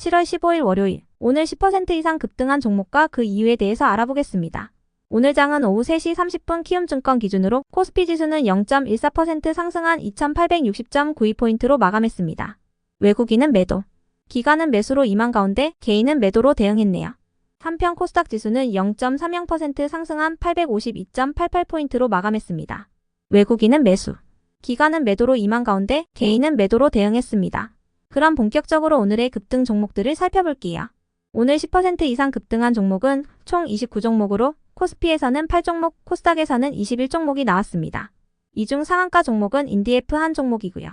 7월 15일 월요일, 오늘 10% 이상 급등한 종목과 그 이유에 대해서 알아보겠습니다. 오늘 장은 오후 3시 30분 키움증권 기준으로 코스피 지수는 0.14% 상승한 2860.92포인트로 마감했습니다. 외국인은 매도, 기관은 매수로 임한 가운데 개인은 매도로 대응했네요. 한편 코스닥 지수는 0.30% 상승한 852.88포인트로 마감했습니다. 외국인은 매수, 기관은 매도로 임한 가운데 개인은 매도로 대응했습니다. 그럼 본격적으로 오늘의 급등 종목들을 살펴볼게요. 오늘 10% 이상 급등한 종목은 총 29종목으로 코스피에서는 8종목, 코스닥에서는 21종목이 나왔습니다. 이 중 상한가 종목은 인디F 한 종목이고요.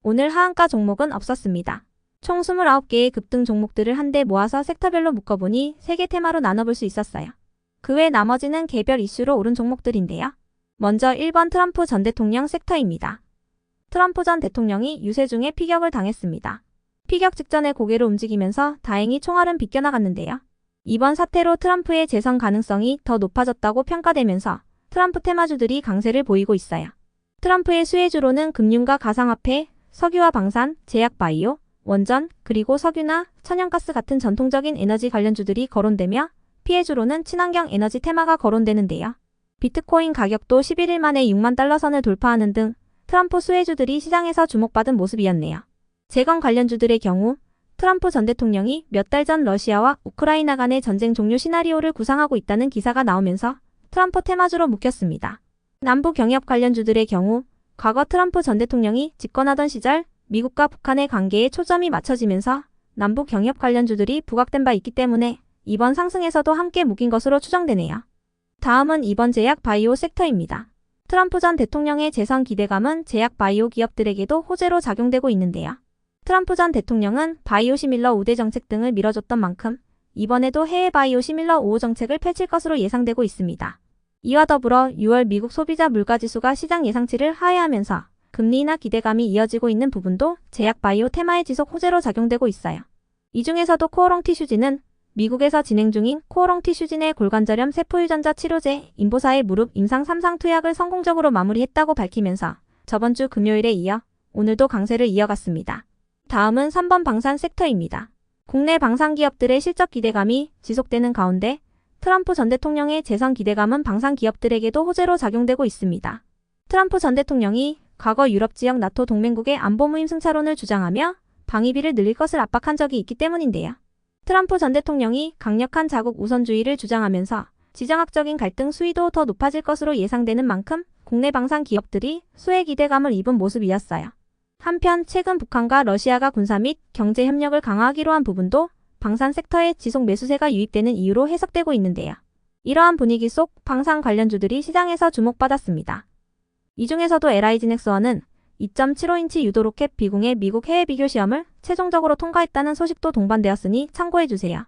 오늘 하한가 종목은 없었습니다. 총 29개의 급등 종목들을 한데 모아서 섹터별로 묶어보니 3개 테마로 나눠볼 수 있었어요. 그 외 나머지는 개별 이슈로 오른 종목들인데요. 먼저 1번 트럼프 전 대통령 섹터입니다. 트럼프 전 대통령이 유세 중에 피격을 당했습니다. 피격 직전에 고개를 움직이면서 다행히 총알은 비껴나갔는데요. 이번 사태로 트럼프의 재선 가능성이 더 높아졌다고 평가되면서 트럼프 테마주들이 강세를 보이고 있어요. 트럼프의 수혜주로는 금융과 가상화폐, 석유와 방산, 제약 바이오, 원전, 그리고 석유나 천연가스 같은 전통적인 에너지 관련주들이 거론되며 피해주로는 친환경 에너지 테마가 거론되는데요. 비트코인 가격도 11일 만에 6만 달러 선을 돌파하는 등 트럼프 수혜주들이 시장에서 주목받은 모습이었네요. 재건 관련주들의 경우 트럼프 전 대통령이 몇 달 전 러시아와 우크라이나 간의 전쟁 종료 시나리오를 구상하고 있다는 기사가 나오면서 트럼프 테마주로 묶였습니다. 남북 경협 관련주들의 경우 과거 트럼프 전 대통령이 집권하던 시절 미국과 북한의 관계에 초점이 맞춰지면서 남북 경협 관련주들이 부각된 바 있기 때문에 이번 상승에서도 함께 묶인 것으로 추정되네요. 다음은 이번 제약 바이오 섹터입니다. 트럼프 전 대통령의 재선 기대감은 제약 바이오 기업들에게도 호재로 작용되고 있는데요. 트럼프 전 대통령은 바이오 시밀러 우대 정책 등을 밀어줬던 만큼 이번에도 해외 바이오 시밀러 5호 정책을 펼칠 것으로 예상되고 있습니다. 이와 더불어 6월 미국 소비자 물가지수가 시장 예상치를 하회하면서 금리 인하 기대감이 이어지고 있는 부분도 제약 바이오 테마의 지속 호재로 작용되고 있어요. 이 중에서도 코오롱 티슈진은 미국에서 진행 중인 코오롱 티슈진의 골관절염 세포유전자 치료제 인보사의 무릎 임상 3상 투약을 성공적으로 마무리했다고 밝히면서 저번 주 금요일에 이어 오늘도 강세를 이어갔습니다. 다음은 3번 방산 섹터입니다. 국내 방산 기업들의 실적 기대감이 지속되는 가운데 트럼프 전 대통령의 재선 기대감은 방산 기업들에게도 호재로 작용되고 있습니다. 트럼프 전 대통령이 과거 유럽 지역 나토 동맹국의 안보 무임 승차론을 주장하며 방위비를 늘릴 것을 압박한 적이 있기 때문인데요. 트럼프 전 대통령이 강력한 자국 우선주의를 주장하면서 지정학적인 갈등 수위도 더 높아질 것으로 예상되는 만큼 국내 방산 기업들이 수혜 기대감을 입은 모습이었어요. 한편 최근 북한과 러시아가 군사 및 경제 협력을 강화하기로 한 부분도 방산 섹터에 지속 매수세가 유입되는 이유로 해석되고 있는데요. 이러한 분위기 속 방산 관련주들이 시장에서 주목받았습니다. 이 중에서도 LI지넥스원은 2.75인치 유도 로켓 비공의 미국 해외 비교 시험을 최종적으로 통과했다는 소식도 동반되었으니 참고해주세요.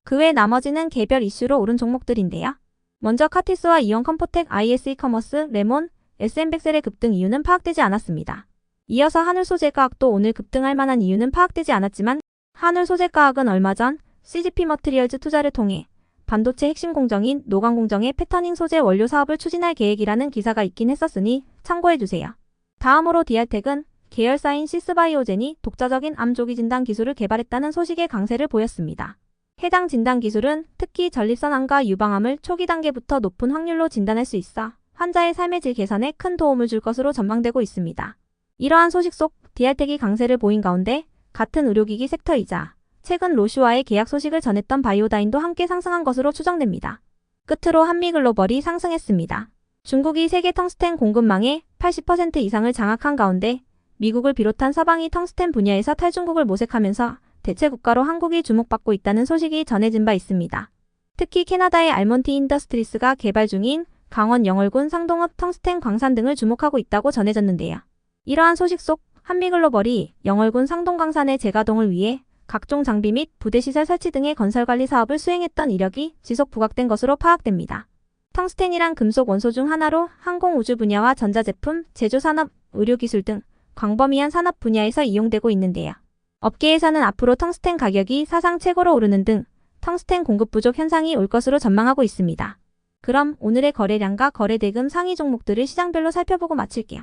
그 외 나머지는 개별 이슈로 오른 종목들인데요. 먼저 카티스와 이온 컴포텍, IS 이커머스, 레몬, SM백셀의 급등 이유는 파악되지 않았습니다. 이어서 한울소재과학도 오늘 급등할 만한 이유는 파악되지 않았지만 한울소재과학은 얼마 전 CGP 머트리얼즈 투자를 통해 반도체 핵심 공정인 노광 공정의 패터닝 소재 원료 사업을 추진할 계획이라는 기사가 있긴 했었으니 참고해주세요. 다음으로 디알텍은 계열사인 시스바이오젠이 독자적인 암 조기 진단 기술을 개발했다는 소식에 강세를 보였습니다. 해당 진단 기술은 특히 전립선암과 유방암을 초기 단계부터 높은 확률로 진단할 수 있어 환자의 삶의 질 개선에 큰 도움을 줄 것으로 전망되고 있습니다. 이러한 소식 속 디알텍이 강세를 보인 가운데 같은 의료기기 섹터이자 최근 로슈와의 계약 소식을 전했던 바이오다인도 함께 상승한 것으로 추정됩니다. 끝으로 한미글로벌이 상승했습니다. 중국이 세계 텅스텐 공급망의 80% 이상을 장악한 가운데 미국을 비롯한 서방이 텅스텐 분야에서 탈중국을 모색하면서 대체 국가로 한국이 주목받고 있다는 소식이 전해진 바 있습니다. 특히 캐나다의 알몬티 인더스트리스가 개발 중인 강원 영월군 상동읍 텅스텐 광산 등을 주목하고 있다고 전해졌는데요. 이러한 소식 속 한미글로벌이 영월군 상동광산의 재가동을 위해 각종 장비 및 부대시설 설치 등의 건설관리 사업을 수행했던 이력이 지속 부각된 것으로 파악됩니다. 텅스텐이란 금속 원소 중 하나로 항공우주 분야와 전자제품, 제조산업, 의료기술 등 광범위한 산업 분야에서 이용되고 있는데요. 업계에서는 앞으로 텅스텐 가격이 사상 최고로 오르는 등 텅스텐 공급 부족 현상이 올 것으로 전망하고 있습니다. 그럼 오늘의 거래량과 거래대금 상위 종목들을 시장별로 살펴보고 마칠게요.